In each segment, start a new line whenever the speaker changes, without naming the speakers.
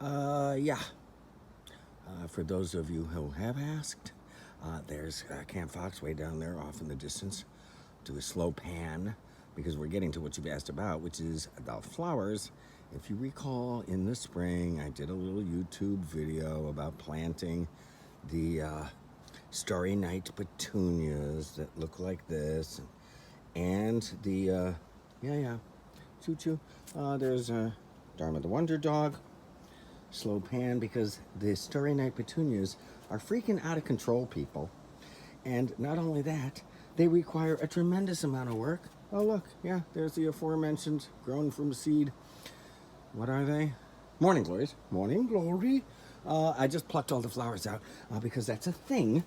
Yeah. For those of you who have asked, there's Camp Fox way down there off in the distance. Do a slow pan because we're getting to what you've asked about, which is the flowers. If you recall, in the spring, I did a little YouTube video about planting the Starry Night petunias that look like this, and the yeah, choo choo. There's Dharma the Wonder Dog. Slow pan because the Starry Night petunias are freaking out of control, people. And not only that, they require a tremendous amount of work. Oh, look, yeah, there's the aforementioned grown from seed. What are they? Morning glories. Morning glory. I just plucked all the flowers out because that's a thing,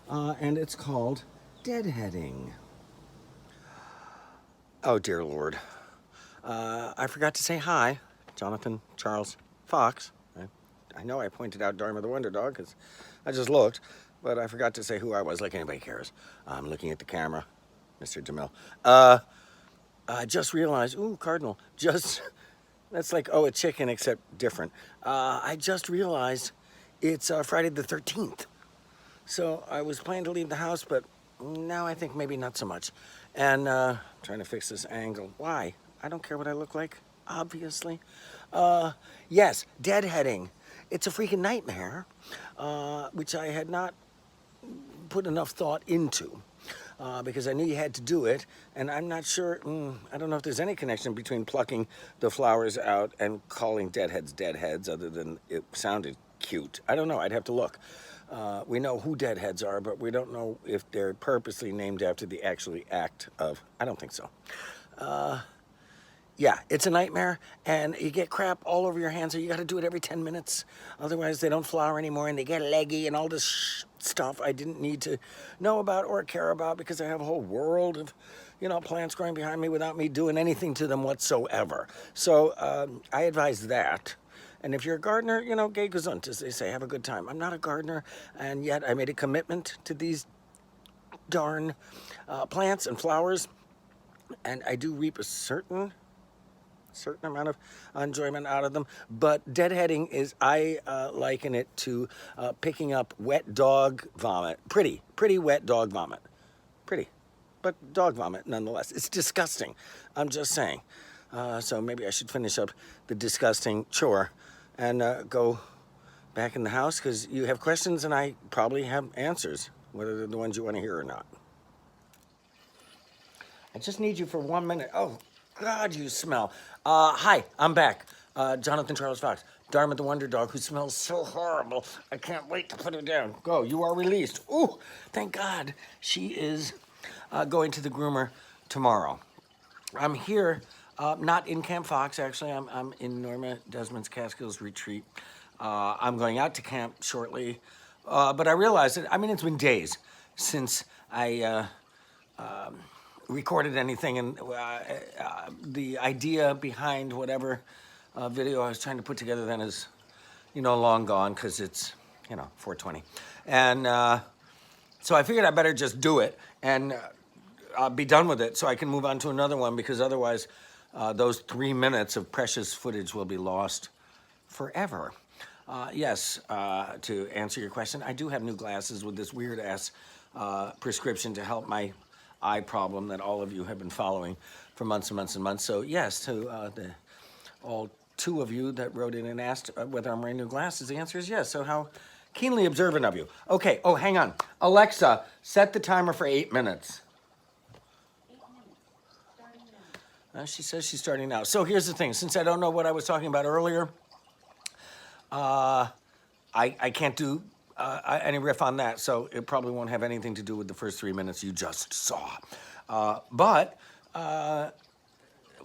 and it's called deadheading. Oh, dear Lord. I forgot to say hi, Jonathan Charles Fox. I know I pointed out Dharma the Wonder Dog because I just looked, but I forgot to say who I was, like anybody cares. I'm looking at the camera, Mr. DeMille. I just realized, ooh, Cardinal, that's like, oh, a chicken except different. I just realized it's Friday the 13th. So I was planning to leave the house, but now I think maybe not so much. And trying to fix this angle. Why? I don't care what I look like, obviously. Yes, deadheading. It's a freaking nightmare, which I had not put enough thought into. Because I knew you had to do it, and I'm not sure, I don't know if there's any connection between plucking the flowers out and calling deadheads, other than it sounded cute. I don't know, I'd have to look. We know who deadheads are, but we don't know if they're purposely named after the actually act of, I don't think so. Yeah, it's a nightmare, and you get crap all over your hands, so you got to do it every 10 minutes. Otherwise, they don't flower anymore, and they get leggy and all this stuff I didn't need to know about or care about because I have a whole world of, plants growing behind me without me doing anything to them whatsoever. So I advise that. And if you're a gardener, geh gesund, as they say, have a good time. I'm not a gardener, and yet I made a commitment to these darn plants and flowers, and I do reap a certain amount of enjoyment out of them. But deadheading is, I liken it to picking up wet dog vomit. Pretty wet dog vomit. Pretty, but dog vomit nonetheless. It's disgusting. I'm just saying. So maybe I should finish up the disgusting chore and go back in the house, because you have questions and I probably have answers, whether they're the ones you want to hear or not. I just need you for 1 minute. Oh, God, you smell. Hi, I'm back. Jonathan Charles Fox, Dharma the Wonder Dog, who smells so horrible. I can't wait to put her down. Go, you are released. Ooh, thank God. She is going to the groomer tomorrow. I'm here, not in Camp Fox, actually. I'm in Norma Desmond's Catskills Retreat. I'm going out to camp shortly. But I realized that, it's been days since I recorded anything, and the idea behind whatever video I was trying to put together then is, long gone, because it's, 4:20. And so I figured I better just do it and be done with it so I can move on to another one, because otherwise those 3 minutes of precious footage will be lost forever. Yes, to answer your question, I do have new glasses with this weird-ass prescription to help my eye problem that all of you have been following for months and months and months. So yes, to all 2 of you that wrote in and asked whether I'm wearing new glasses, the answer is yes. So how keenly observant of you. Okay, oh, hang on. Alexa, set the timer for 8 minutes.
8 minutes. Starting now.
She says she's starting now. So here's the thing. Since I don't know what I was talking about earlier, I can't do any riff on that, so it probably won't have anything to do with the first 3 minutes you just saw. But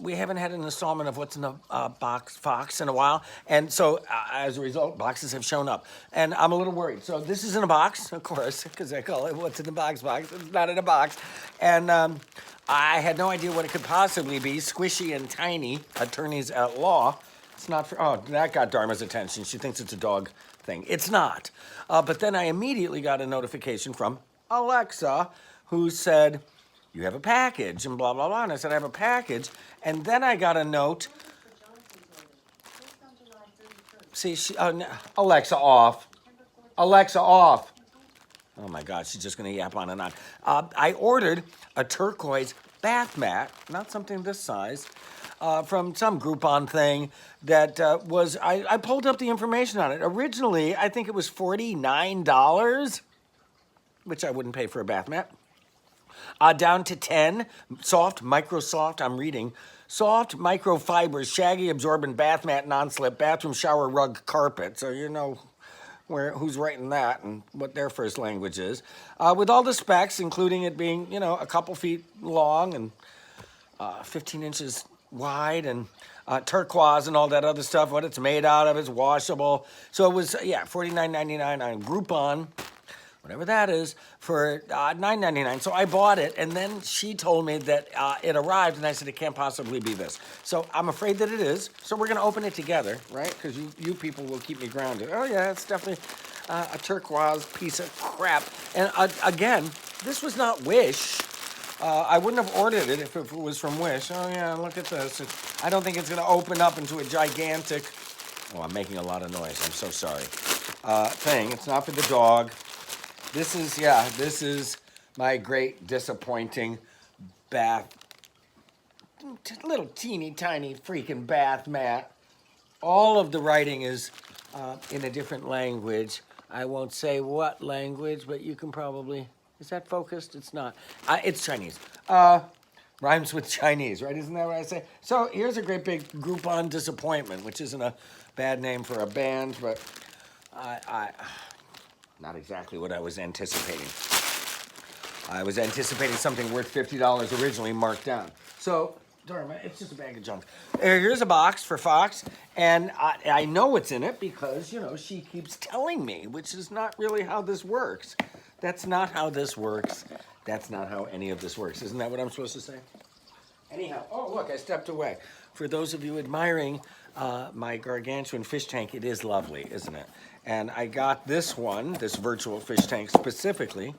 we haven't had an installment of What's in the Box Fox in a while, and so as a result, boxes have shown up, and I'm a little worried. So this is in a box, of course, because I call it What's in the Box box. It's not in a box, and I had no idea what it could possibly be. Squishy and tiny, attorneys at law. It's not for, oh, that got Dharma's attention. She thinks it's a dog thing. It's not. But then I immediately got a notification from Alexa, who said, you have a package, and blah, blah, blah. And I said, I have a package. And then I got a note See, Alexa off. Alexa off. Oh my God, she's just gonna yap on and on. I ordered a turquoise bath mat, not something this size, from some Groupon thing that I pulled up the information on it. Originally, I think it was $49, which I wouldn't pay for a bath mat. Down to 10, soft, microsoft, I'm reading. Soft microfibers, shaggy absorbent bath mat, non-slip, bathroom shower rug carpet. So you know who's writing that and what their first language is. With all the specs, including it being, a couple feet long and 15 inches wide and turquoise and all that other stuff, what it's made out of, it's washable. So it was, $49.99 on Groupon, whatever that is, for $9.99. So I bought it, and then she told me that it arrived, and I said, it can't possibly be this. So I'm afraid that it is. So we're going to open it together, right? Because you people will keep me grounded. Oh, yeah, it's definitely a turquoise piece of crap. And again, this was not Wish. I wouldn't have ordered it if it was from Wish. Oh, yeah, look at this. I don't think it's going to open up into a gigantic, oh, I'm making a lot of noise. I'm so sorry. Thing. It's not for the dog. This is my great disappointing bath, little teeny tiny freaking bath mat. All of the writing is in a different language. I won't say what language, but you can probably, is that focused? It's not. It's Chinese. Rhymes with Chinese, right? Isn't that what I say? So here's a great big Groupon disappointment, which isn't a bad name for a band, but not exactly what I was anticipating. I was anticipating something worth $50 originally marked down. So, darn it, it's just a bag of junk. Here's a box for Fox, and I know what's in it because, she keeps telling me, which is not really how this works. That's not how this works. That's not how any of this works. Isn't that what I'm supposed to say? Anyhow, oh, look, I stepped away. For those of you admiring my gargantuan fish tank, it is lovely, isn't it? And I got this virtual fish tank specifically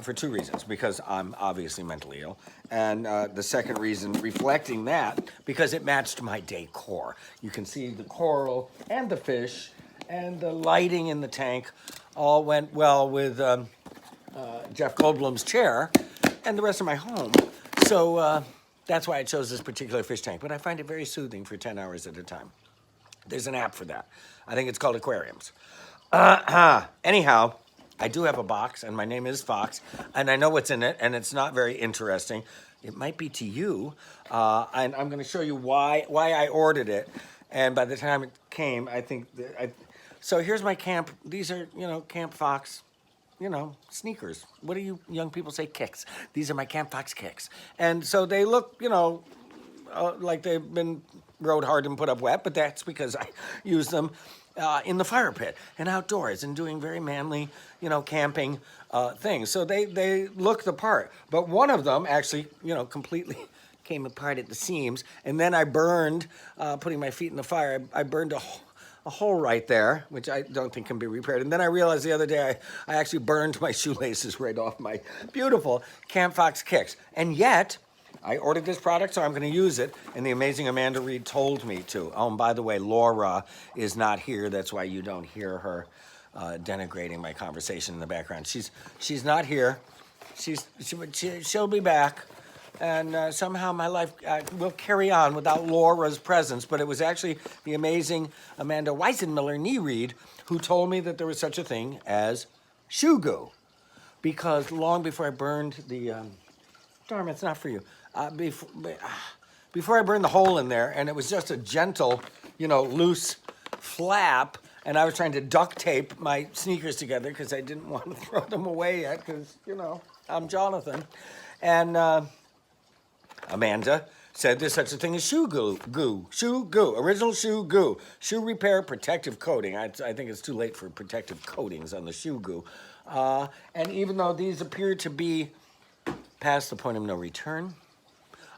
for two reasons. Because I'm obviously mentally ill. And the second reason, reflecting that, because it matched my decor. You can see the coral and the fish and the lighting in the tank all went well with Jeff Goldblum's chair and the rest of my home. So that's why I chose this particular fish tank. But I find it very soothing for 10 hours at a time. There's an app for that. I think it's called Aquariums. Anyhow, I do have a box, and my name is Fox, and I know what's in it, and it's not very interesting. It might be to you, and I'm going to show you why I ordered it. And by the time it came, I think so here's my camp. These are, Camp Fox, sneakers. What do you young people say? Kicks. These are my Camp Fox kicks. And so they look, like they've been rode hard and put up wet, but that's because I use them in the fire pit and outdoors and doing very manly, camping things. So they look the part. But one of them actually, completely came apart at the seams. And then I burned, putting my feet in the fire, I burned a hole right there, which I don't think can be repaired. And then I realized the other day I actually burned my shoelaces right off my beautiful Camp Fox kicks. And yet, I ordered this product, so I'm going to use it, and the amazing Amanda Reed told me to. Oh, and by the way, Laura is not here. That's why you don't hear her denigrating my conversation in the background. She's not here. She'll be back, and somehow my life will carry on without Laura's presence. But it was actually the amazing Amanda Weisenmiller-Reed who told me that there was such a thing as shoe goo, because long before I burned the darn, it's not for you. Before I burned the hole in there, and it was just a gentle, loose flap, and I was trying to duct tape my sneakers together because I didn't want to throw them away yet because, I'm Jonathan. And Amanda said there's such a thing as shoe goo, original shoe goo, shoe repair protective coating. I think it's too late for protective coatings on the shoe goo. And even though these appear to be past the point of no return,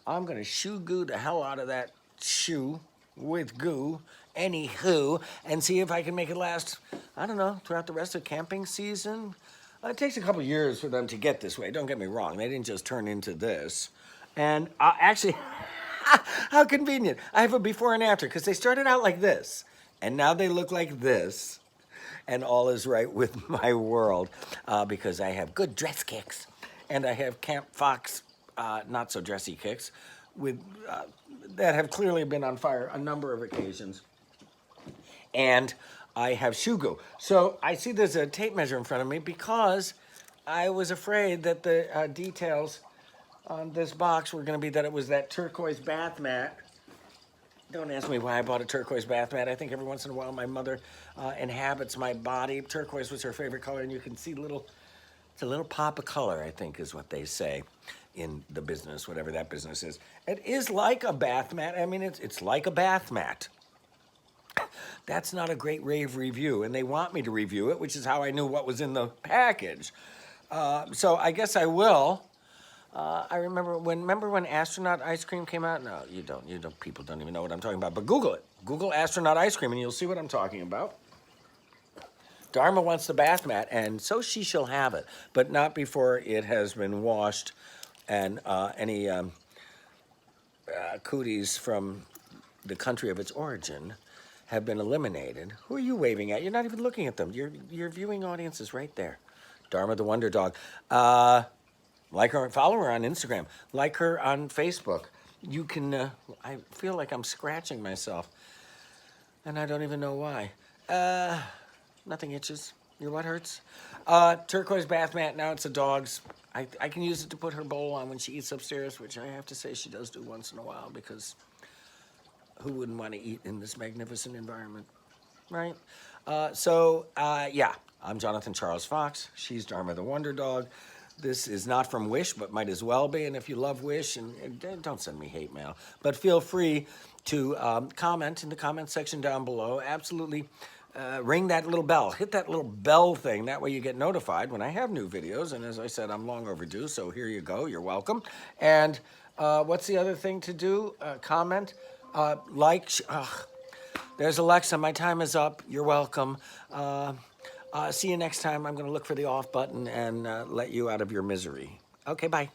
I'm going to shoe goo the hell out of that shoe with goo, anywho, and see if I can make it last, I don't know, throughout the rest of camping season. It takes a couple years for them to get this way. Don't get me wrong. They didn't just turn into this. And actually, how convenient. I have a before and after, because they started out like this. And now they look like this, and all is right with my world because I have good dress kicks, and I have Camp Fox not so dressy kicks with that have clearly been on fire a number of occasions. And I have Shugu. So I see there's a tape measure in front of me because I was afraid that the details on this box were going to be that it was that turquoise bath mat. Don't ask me why I bought a turquoise bath mat. I think every once in a while my mother inhabits my body. Turquoise was her favorite color, and you can see it's a little pop of color, I think is what they say in the business, whatever that business is. It is like a bath mat. I mean, it's like a bath mat. That's not a great rave review, and they want me to review it, which is how I knew what was in the package. So I guess I will. I remember when astronaut ice cream came out? No, you don't. People don't even know what I'm talking about. But Google it. Google astronaut ice cream, and you'll see what I'm talking about. Dharma wants the bath mat, and so she shall have it, but not before it has been washed and any cooties from the country of its origin have been eliminated. Who are you waving at? You're not even looking at them. Your viewing audience is right there. Dharma the Wonder Dog. Like her, follow her on Instagram. Like her on Facebook. You can, I feel like I'm scratching myself. And I don't even know why. Nothing itches. Your what hurts? Turquoise bath mat, now it's a dog's. I can use it to put her bowl on when she eats upstairs, which I have to say she does do once in a while, because who wouldn't want to eat in this magnificent environment, right? Yeah, I'm Jonathan Charles Fox. She's Dharma the Wonder Dog. This is not from Wish, but might as well be. And if you love Wish, and don't send me hate mail, but feel free to comment in the comment section down below. Absolutely ring that little bell. Hit that little bell thing. That way you get notified when I have new videos. And as I said, I'm long overdue, so here you go. You're welcome. And what's the other thing to do? Comment, like. There's Alexa. My time is up. You're welcome. See you next time. I'm going to look for the off button and let you out of your misery. Okay, bye.